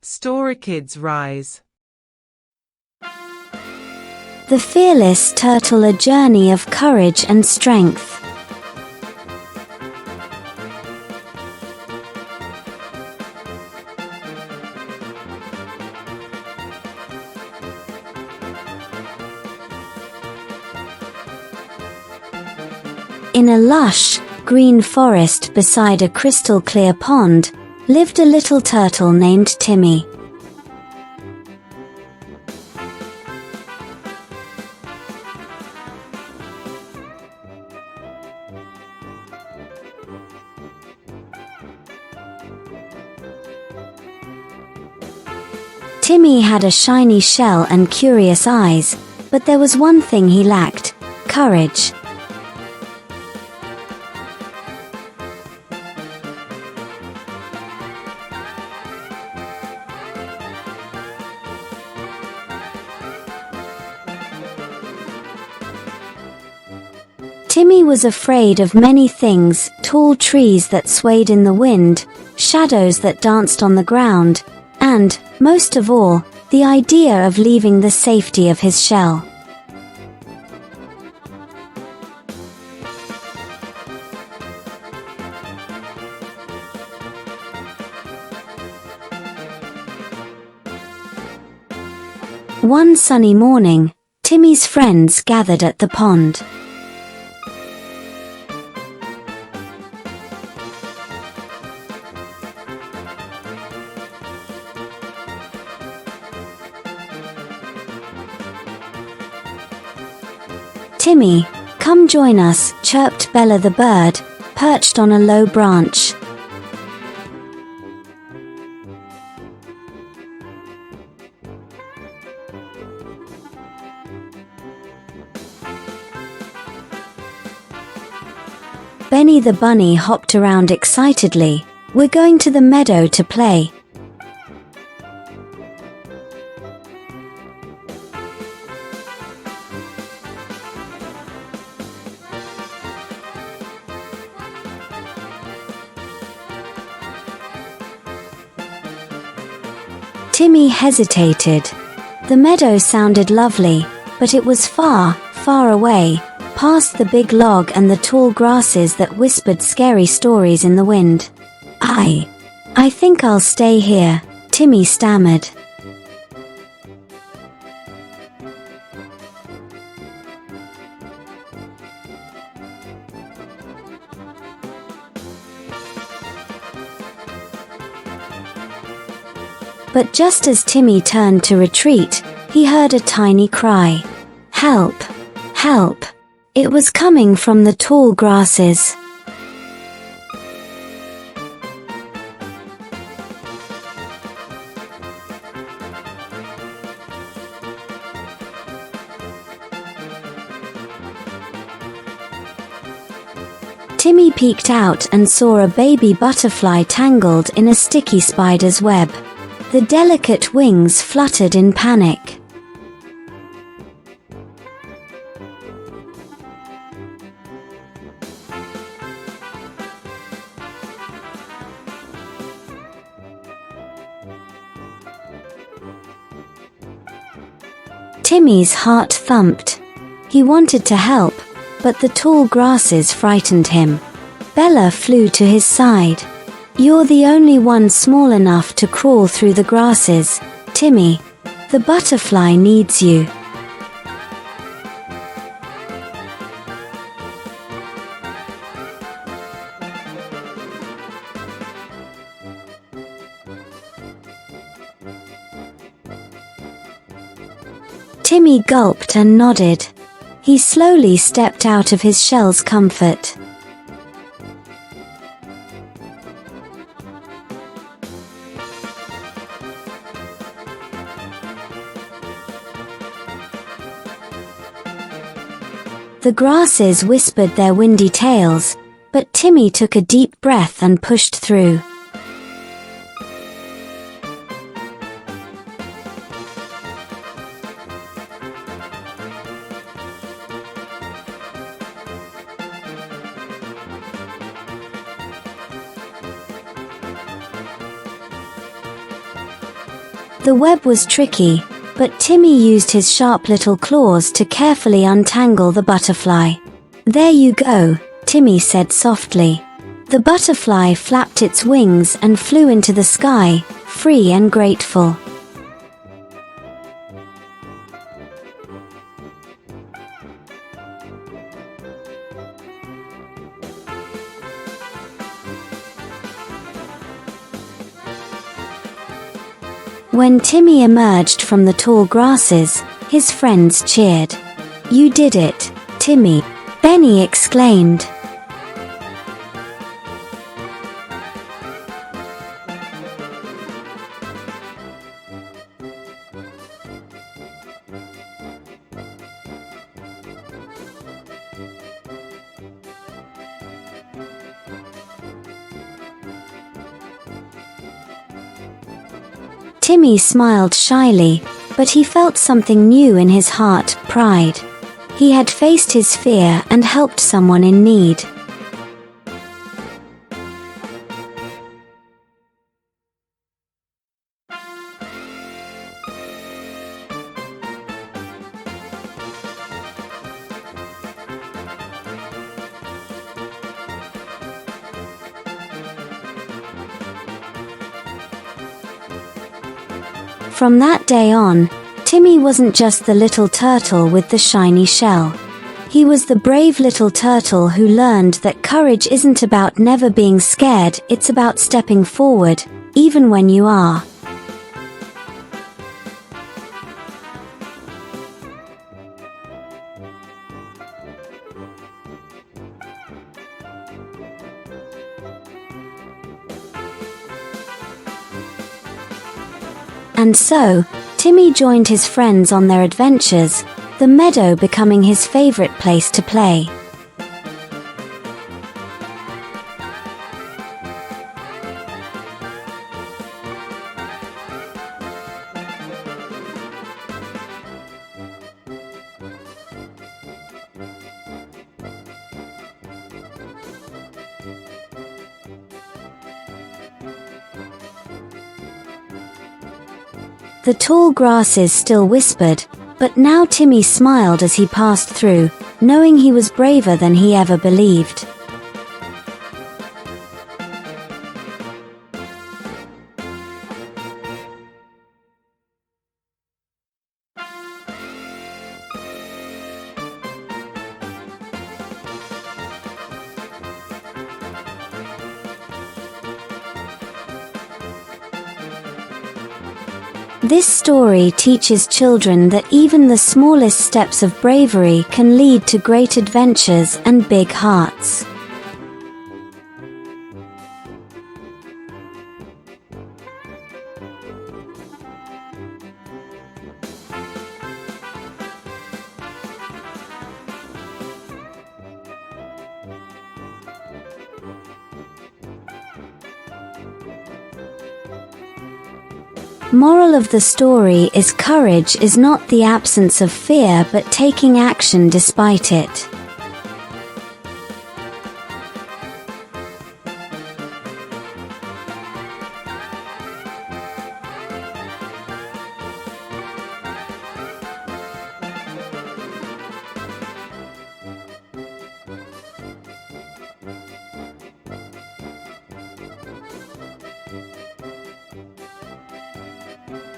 Story Kids Rise. The Fearless Turtle: A Journey of Courage and Strength. In a lush, green forest beside a crystal-clear pond, lived a little turtle named Timmy. Timmy had a shiny shell and curious eyes, but there was one thing he lacked: courage. Timmy was afraid of many things: tall trees that swayed in the wind, shadows that danced on the ground, and, most of all, the idea of leaving the safety of his shell. One sunny morning, Timmy's friends gathered at the pond. "Timmy, come join us," chirped Bella the bird, perched on a low branch. Benny the bunny hopped around excitedly. "We're going to the meadow to play." Timmy hesitated. The meadow sounded lovely, but it was far, far away, past the big log and the tall grasses that whispered scary stories in the wind. I think I'll stay here," Timmy stammered. But just as Timmy turned to retreat, he heard a tiny cry. "Help! Help!" It was coming from the tall grasses. Timmy peeked out and saw a baby butterfly tangled in a sticky spider's web. The delicate wings fluttered in panic. Timmy's heart thumped. He wanted to help, but the tall grasses frightened him. Bella flew to his side. "You're the only one small enough to crawl through the grasses, Timmy. The butterfly needs you." Timmy gulped and nodded. He slowly stepped out of his shell's comfort. The grasses whispered their windy tales, but Timmy took a deep breath and pushed through. The web was tricky, but Timmy used his sharp little claws to carefully untangle the butterfly. "There you go," Timmy said softly. The butterfly flapped its wings and flew into the sky, free and grateful. When Timmy emerged from the tall grasses, his friends cheered. "You did it, Timmy," Benny exclaimed. Timmy smiled shyly, but he felt something new in his heart, pride. He had faced his fear and helped someone in need. From that day on, Timmy wasn't just the little turtle with the shiny shell. He was the brave little turtle who learned that courage isn't about never being scared, it's about stepping forward, even when you are. And so, Timmy joined his friends on their adventures, the meadow becoming his favorite place to play. The tall grasses still whispered, but now Timmy smiled as he passed through, knowing he was braver than he ever believed. This story teaches children that even the smallest steps of bravery can lead to great adventures and big hearts. Moral of the story is courage is not the absence of fear but taking action despite it.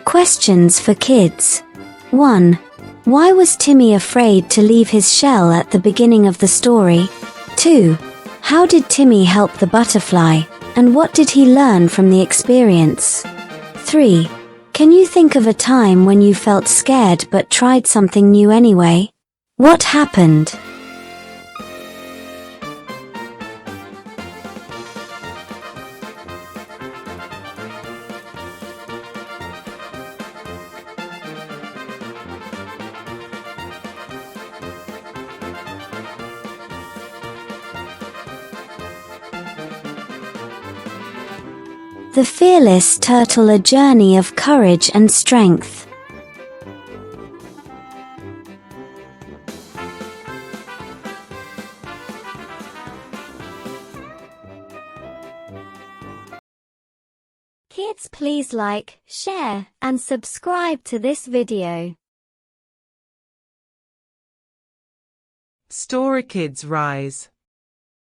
Questions for kids. 1. Why was Timmy afraid to leave his shell at the beginning of the story? 2. How did Timmy help the butterfly, and what did he learn from the experience? 3. Can you think of a time when you felt scared but tried something new anyway? What happened? The Fearless Turtle: A Journey of Courage and Strength. Kids please like, share, and subscribe to this video. Story Kids Rise.